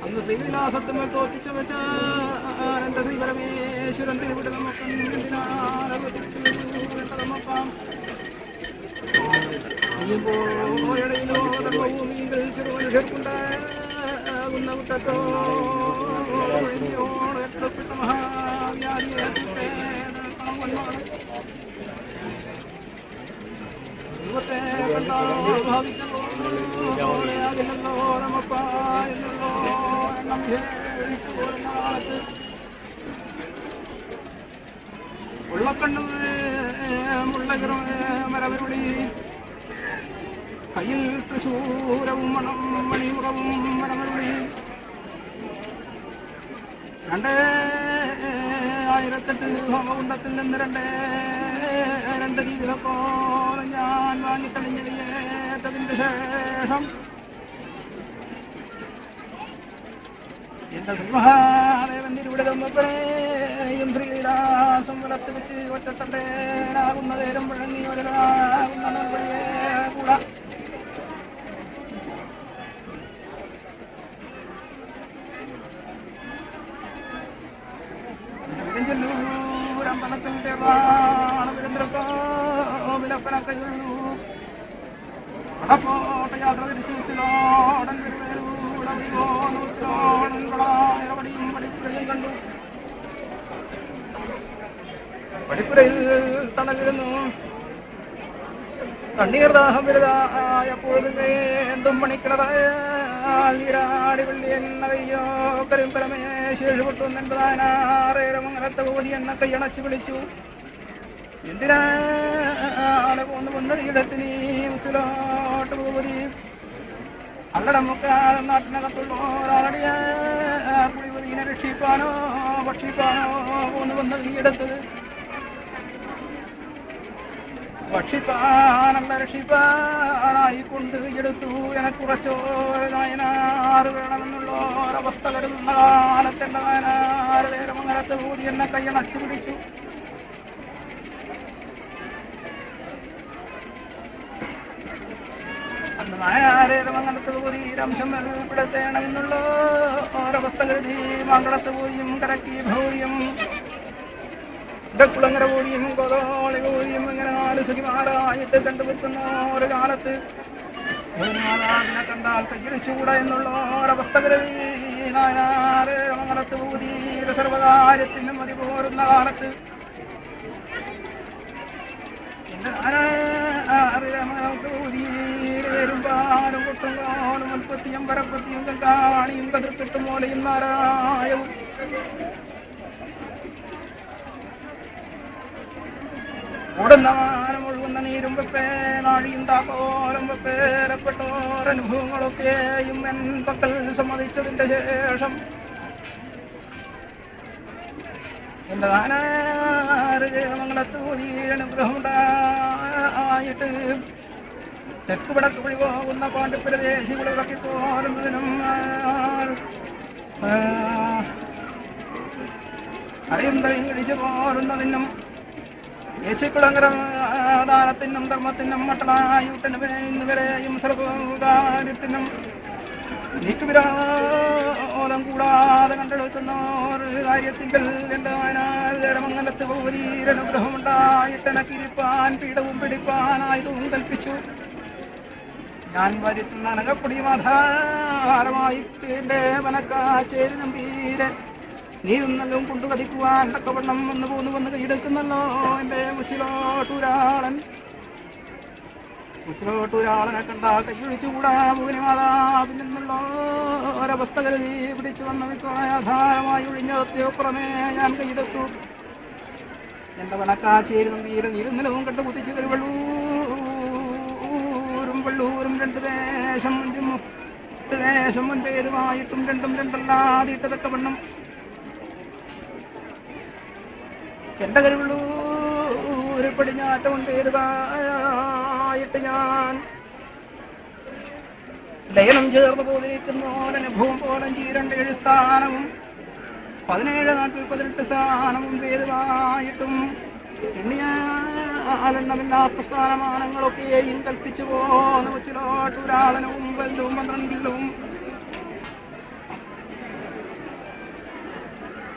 അന്ന് ശ്രീവിലാസത്തിന്മേൽ തോറ്റിച്ചു വെച്ച എന്റെ ശ്രീപരമേശ്വരൻ തിരുവിട നമുക്കാം പോയടയിലോ ഭൂമിയിൽ ചെറുമനുഷ്യർക്കുണ്ടാകുന്ന വിട്ടത്തോ മഹാവ്യാധിയെ ദൈവത്തെ കണ്ടാലോ ഭാവിച്ചല്ലോ നമ്മപ്പാ എന്നല്ലോ നാളത്ത് ഉള്ളക്കണ്ണും മരവരുളി കയ്യിൽ തൃശൂരവും മണം മണിമുഖവും മണമരുളി 2008 ഹോമകുണ്ടത്തിൽ നിന്ന് രണ്ട് ജീവിതക്കോളം ഞാൻ വാങ്ങിത്തളിഞ്ഞതിന്റെ ശേഷം എന്റെ ശ്രീമഹാദേവൻ തിരുവിടെ തന്നപ്പോഴേയും ശ്രീവിലാസം വിളത്ത് വെച്ച് ഒറ്റത്തണ്ടേനാകുന്ന നേരം വഴങ്ങി ഒരാകുന്ന നൽവഴിയെ കൂടാ അമ്പലത്തിൽ വിലപ്പനക്കയുള്ളൂ വടക്കോട്ട യാത്ര തിരിച്ചുലോടൻ ഇറവടിയും പഠിപ്പുരയും കണ്ടു. പഠിപ്പുരയിൽ തണലിരുന്നു. കണ്ണീർദാഹം വലുതായപ്പോൾ എന്തും പണിക്കണതാടി വെള്ളി എന്നയ്യോ കരിമ്പലമേ ശേഷിപ്പെട്ടു എന്നതാനാറേരമംഗലത്തെ പോതി എന്ന കൈയണച്ചു വിളിച്ചു. എന്തിനാണ് വന്നത് ഇടത്തിന് മുച്ചിലോട്ട് പോതി അല്ലടമൊക്കെ നാട്ടിനകത്തുള്ളോരാടിയ കുടിപതിനെ രക്ഷിക്കാനോ ഭക്ഷിക്കാനോ വന്നത് ഈയിടത്തത് ഭക്ഷിപ്പാനല്ല രക്ഷിപ്പാനായിക്കൊണ്ട് എടുത്തു എനക്കുറച്ചോ നായനാറ് വേണമെന്നുള്ളൊരവസ്ഥ കരുതുന്ന കാലത്തെന്റെ നായനാറ് നേരമംഗലത്ത് ഊതി എന്നെ കൈയണച്ചു പിടിച്ചു. അന്ന് നായനാരേരമംഗലത്ത് ഊതി രംശം പിടത്തേണമെന്നുള്ള ഒരവസ്ഥ കരുതി മംഗളത്ത് ഊതിയും കരക്കി ഭൂരിയും കുളങ്ങര കൂടിയും കൊതോളി കൂടിയും ഇങ്ങനെ 4 സുഖിമാരായിട്ട് കണ്ടുവെക്കുന്ന ഒരു കാലത്ത് നായനാറിനെ കണ്ടാൽ കയ്യിടിച്ചുകൂട എന്നുള്ള ഒരവസ്ഥ നായനാരേരമംഗലത്ത് ഊതി സർവകാര്യത്തിനും മതി പോരുന്ന കാലത്ത് ൂതിയേരുമ്പാലും കൊട്ടുംകാലും മുൽപ്പത്തിയും പരപ്പത്തിയും കാണിയും കതിർക്കിട്ടും മോലയും നാരായവും ഓടുന്ന വാനം ഒഴുകുന്ന നീരും വെപ്പേ നാഴിയും താക്കോലും വെപ്പേരപ്പെട്ടോരനുഭവങ്ങളൊക്കെയും എൻ പക്കൽ സമ്മതിച്ചതിന്റെ ശേഷം എന്റെ നാനാമംഗലത്ത് ഊതി അനുഗ്രഹമുണ്ടായിട്ട് തെക്ക് വടക്ക് വഴി പോകുന്ന പാണ്ഡിപ്രദേശികളെ ഇറക്കിപ്പോരുന്നതിനും അറിയും തറിയും ഇടിച്ചു പോരുന്നതിനും ഏച്ചിക്കുളങ്ങര ദാനത്തിനും ധർമ്മത്തിനും മട്ടളായുട്ടന് ഇന്നുവരെയും സർവകാര്യത്തിനും നീക്കുവിരാലം കൂടാതെ കണ്ടെടുക്കുന്ന ഒരു കാര്യത്തിങ്കൽ എന്റെ വയനാരമംഗലത്ത് ഗൗരീരനുഗ്രഹമുണ്ടായിട്ടെനക്കിരിപ്പാൻ പീഠവും പിടിപ്പാനായതും കൽപ്പിച്ചു. ഞാൻ വരുത്തുന്ന അനകപ്പൊടി ആധാരമായി എന്റെ വനക്കാച്ചേരി നമ്പീരെ നീരും നല്ലും കൊണ്ടു കതിക്കുവാൻ തക്കവണ്ണം വന്ന് കൈയെടുക്കുന്നല്ലോ എന്റെ മുച്ചിലോട്ടൂരാളൻ. ഒരാളനെ കണ്ടാൽ കൈയൊഴിച്ചുകൂടാ ഭൂമി മാതാവിൽ നിന്നുള്ള ഒരവസ്ഥ കരുതി പിടിച്ചു വന്ന വിക്രയാധാരമായി ഒഴിഞ്ഞതെത്തിയോ പുറമേ ഞാൻ കൈയെടുത്തു. എന്റെ വനക്കാച്ചേരി നമ്പീര് നീരുന്നലവും കണ്ടു കുത്തിച്ചു വെള്ളൂരും രണ്ടു ദേശം മുൻപേതുമായിട്ടും രണ്ടും രണ്ടല്ലാതിട്ടതൊക്കെ വണ്ണം എന്റെ കരുവള്ളൂര് പടിഞ്ഞാറ്റം മുൻപേതുമായിട്ട് ഞാൻ ലയനം ചേർന്ന് പോതിരിക്കുന്നോരനുഭവം പോലെ 27 സ്ഥാനവും 17 നാട്ടിൽ 18 സ്ഥാനവും ഭേദമായിട്ടും എണ്ണിയാലെണ്ണമില്ലാത്ത സ്ഥാനമാനങ്ങളൊക്കെയും കൽപ്പിച്ചു പോന്ന കൊച്ചിലോട്ടൂരാധനവും വല്ലും 12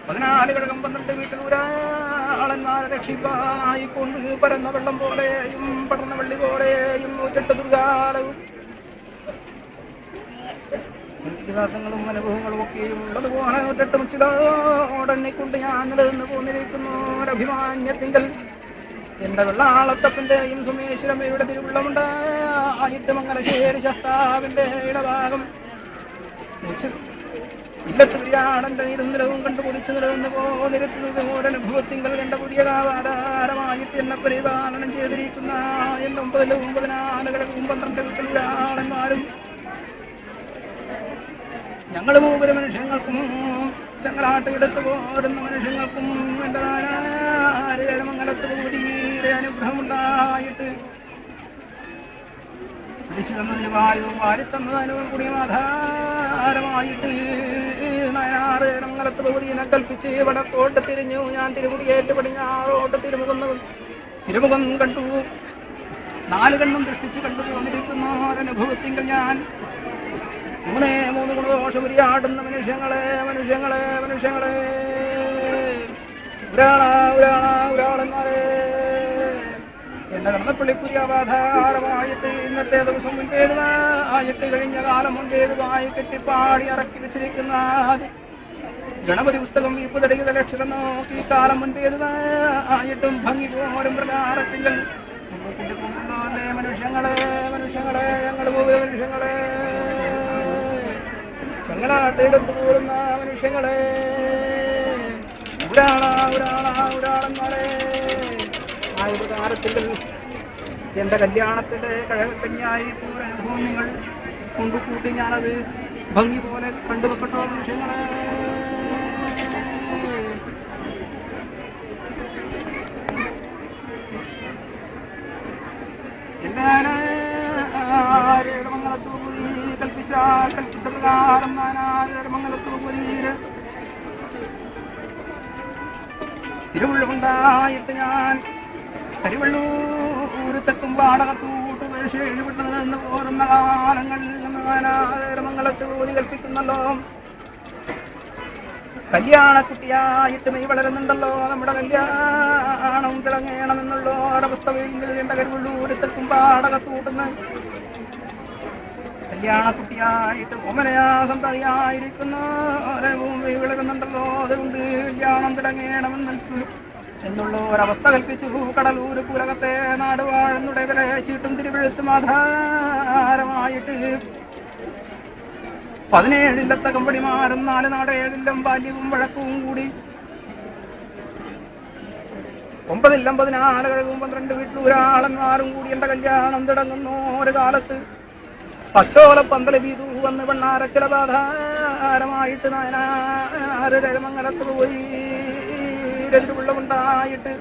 14 ഘടകം 12 വീട്ടിലൂരാളന്മാരെ രക്ഷിപ്പായി കൊണ്ട് പരന്ന വെള്ളം പോലെയും പടർന്ന വെള്ളി പോലെയും 108 ദുർഗാലവും വികാസങ്ങളും അനുഭവങ്ങളും ഒക്കെയും ഉള്ളതുപോലെ 108 മുച്ചിലോടെണ്ണിക്കൊണ്ട് ഞാൻ നിലനിന്ന് പോന്നിരിക്കുന്നു. ഒരഭിമാന്യത്തിങ്കൽ എന്റെ വെള്ളാളത്തപ്പന്റെയും സുമേശ്വരമ്മയുടെ തിരുവുള്ളമുണ്ടായിട്ട് മംഗലശ്ശേരി ശാസ്താവിന്റെ ഇടഭാഗം ഇല്ലത്തുരിയാടന്റെ ഇരുന്നിലവും കണ്ടു കുതിച്ചു നിലനിന്ന് പോന്നിരുത്തുന്നത് ഓരനുഭവത്തിങ്കൽ എന്റെ പുതിയ കാവാധാരമായിട്ട് എന്നെ പരിപാലനം ചെയ്തിരിക്കുന്ന എന്റെ 9 14 12 വീട്ടിലൊരാളന്മാരും ഞങ്ങൾ 3 മനുഷ്യങ്ങൾക്കും ചങ്ങലാട്ട് എടുത്തു പോരുന്ന മനുഷ്യങ്ങൾക്കും എൻ്റെ മംഗലത്ത് പൂതിയുടെ അനുഗ്രഹമുണ്ടായിട്ട് പിടിച്ചു തന്നതിന് വായുവും വാരിത്തന്നതിനും കൂടിയും ആധാരമായിട്ട് നായാറ് മംഗലത്ത് ഭഗവതിനെ കൽപ്പിച്ച് വടക്കോട്ട് തിരിഞ്ഞു. ഞാൻ തിരുമുടിയേറ്റ് പടിഞ്ഞാറോട്ട് തിരുമുഖം കണ്ടു. 4 കണ്ണും ദൃഷ്ടിച്ച് കണ്ടു പോന്നിരിക്കുന്ന ഒരനുഭവത്തിങ്കിൽ ഞാൻ 3 ഗുണദോഷമുരിയാടുന്ന മനുഷ്യങ്ങളെ ഒരാളന്മാരെ എന്റെ കടന്നപ്പള്ളിപ്പുരിയാധാരമായിട്ട് ഇന്നത്തെ ദിവസം മുൻപേതുമായിട്ട് കഴിഞ്ഞ കാലം മുൻപേതുമായി കെട്ടിപ്പാടി ഇറക്കി വെച്ചിരിക്കുന്ന ഗണപതി പുസ്തകം വീപ്പ് തടയുന്ന ലക്ഷണം നോക്കി കാലം മുൻപേതുമായിട്ടും ഭംഗി പോലും പ്രകാരത്തിങ്കൽ മനുഷ്യങ്ങളെ ഞങ്ങൾ മനുഷ്യങ്ങളെ ചങ്ങലാട്ടെടുത്തു പോരുന്ന മനുഷ്യങ്ങളെ ഒരാളന്മാരെ ആയുധകാരത്തിൽ എന്റെ കല്യാണത്തിന്റെ കഴകക്കഞ്ഞായി അനുഭവം നിങ്ങൾ കൊണ്ടുകൂട്ടി ഞാനത് ഭംഗി പോലെ കണ്ടുവെക്കട്ടോ മനുഷ്യങ്ങളെ. കൽപ്പിച്ച പ്രകാരം മംഗലത്തൂരില് തിരുവള്ളുണ്ടായിട്ട് ഞാൻ കരിവള്ളൂര് തെക്കും വാടകത്തൂട്ട് വേഷേഴുവിട്ട് നിന്ന് പോരുന്ന കാലങ്ങളിൽ മംഗലത്തൂരി കൽപ്പിക്കുന്നല്ലോ. കല്യാണക്കുട്ടിയായിട്ട് മെയ് വളരുന്നുണ്ടല്ലോ. നമ്മുടെ കല്യാണം തിളങ്ങണമെന്നുള്ള ഒരവസ്ഥയിൽ എന്റെ കരിവള്ളൂര് തെക്കും വാടകത്തൂട്ടുന്ന കല്യാണക്കുട്ടിയായിട്ട് ഓമനയാസന്തതിയായിരിക്കുന്ന ഭൂമി വിളകുന്നുണ്ടല്ലോ. അതുകൊണ്ട് കല്യാണം തുടങ്ങണമെന്ന് എന്നുള്ള ഒരവസ്ഥ കൽപ്പിച്ചു. കടലൂര് കുലകത്തെ നാട് വാഴുന്നുടവരെ ചീട്ടും തിരുവെഴുത്തും ആധാരമായിട്ട് 17 ഇല്ലത്തെ കമ്പടിമാരും 4 നാടേഴിലും ബാല്യവും വഴക്കവും കൂടി 9 ഇല്ലം 14 കഴകവും 12 വീട്ടിലൂരാളന്മാരും കൂടി എന്റെ കല്യാണം തുടങ്ങുന്നു. ഒരു കാലത്ത് പച്ചോല പന്തല് വീതു വന്ന് പെണ്ണാരച്ചില ബാധാരമായിട്ട് നായനാര് മംഗലത്ത് പോയി വെള്ളമുണ്ടായിട്ട്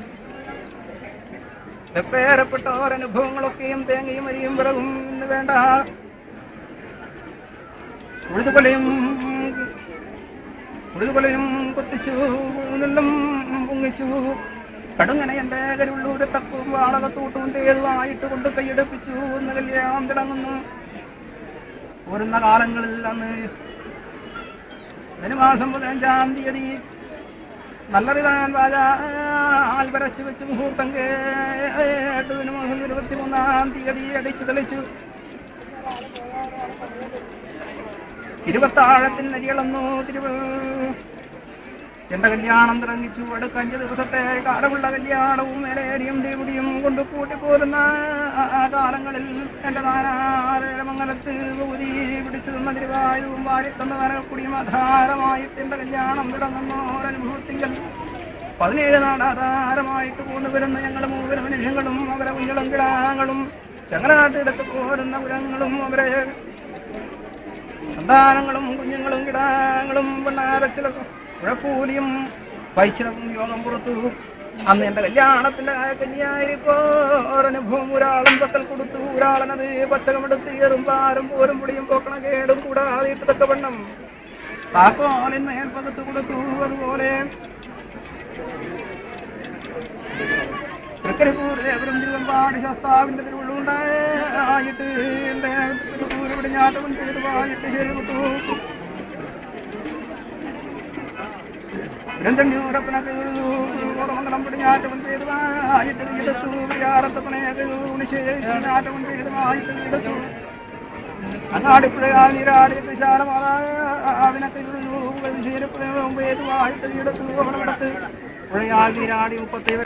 വെപ്പേരപ്പെട്ട ഓരനുഭവങ്ങളൊക്കെയും തേങ്ങയും അരിയും വിറകും ഇന്ന് വേണ്ട ഉഴുതുകൊലയും കൊത്തിച്ചു നെല്ലും പൊങ്ങിച്ചു. കടുങ്ങനെ എന്റെ കരുവള്ളൂര് തപ്പും വാടകത്തൂട്ടും ഏതുമായിട്ട് കൊണ്ട് കൈയെടുപ്പിച്ചു. ഒന്ന് കല്യാണം തുടങ്ങുന്നു. പോരുന്ന കാലങ്ങളിൽ അന്ന് ധനുമാസം 15-ാം തീയതി നല്ലറിവാൻ വാജാൽ വരച്ചു വെച്ച് മുഹൂർത്തം കേട്ട് ധനുമാസം 23-ാം തീയതി അടിച്ചു തെളിച്ചു. 20 അരികളന്നു എന്റെ കല്യാണം തുടങ്ങിച്ചു. അടുത്ത 5 ദിവസത്തെ കാലമുള്ള കല്യാണവും മേലേരിയും ദേവുടിയും കൊണ്ട് കൂട്ടിപ്പോരുന്ന കാലങ്ങളിൽ എന്റെ നാനാമംഗലത്ത് ഊരി പിടിച്ചു തന്ന തിരുവായുവും വാരിത്തന്ന നരക്കുടിയും ആധാരമായിട്ട് എന്റെ കല്യാണം തുടങ്ങുന്ന ഒരനുഭവത്തിങ്കൽ 17 നാടാധാരമായിട്ട് പോന്നു വരുന്ന ഞങ്ങളുടെ 3 മനുഷ്യങ്ങളും അവരെ കുഞ്ഞുങ്ങളും കിടാങ്ങളും ചങ്ങനാട്ടെടുത്ത് പോരുന്ന പുരങ്ങളും അവരെ സന്താനങ്ങളും കുഞ്ഞുങ്ങളും കിടാങ്ങളും പെണ്ണാരച്ചില കുഴപ്പൂലിയും വൈച്ചിലവും യോഗം പുറത്തു. അന്ന് എന്റെ കല്യാണത്തിന്റെ കന്യായിരിപ്പോരനുഭവം ഒരാളും പക്കൽ കൊടുത്തു. ഒരാളനത് പച്ചകമെടുത്ത് ഏറും പാരും പോരും പൊടിയും പോക്കണ കേടും കൂടാതെ ഇട്ടതൊക്കെ വണ്ണം താക്കോലിന്മേൽ പകത്ത് കൊടുത്തു. അതുപോലെ തൃക്കരിപ്പൂരേവരും തിരുവമ്പാടി ശാസ്താവിന്റെ തിരുവുള്ളുണ്ടായിട്ട് എന്റെ തൃക്കരിപ്പൂർ വെടിഞ്ഞാട്ടവും ചെയ്തുവായിട്ട് ശരിവിട്ടു. ൂരപ്പനൂരമംഗലം വെടിഞ്ഞാട്ടവും ചെയ്തുവായിട്ട് എടുത്തു. വിരാറത്തപ്പനയാട്ടവും ചെയ്തുവായിട്ട് എടുത്തു. അങ്ങാടിപ്പുഴയാൽ നീരാടി വിശാലമാവിനൊക്കെ ശീലപ്പുഴ എടുത്തു. അവിടെ പുഴയാൽ നീരാടി 37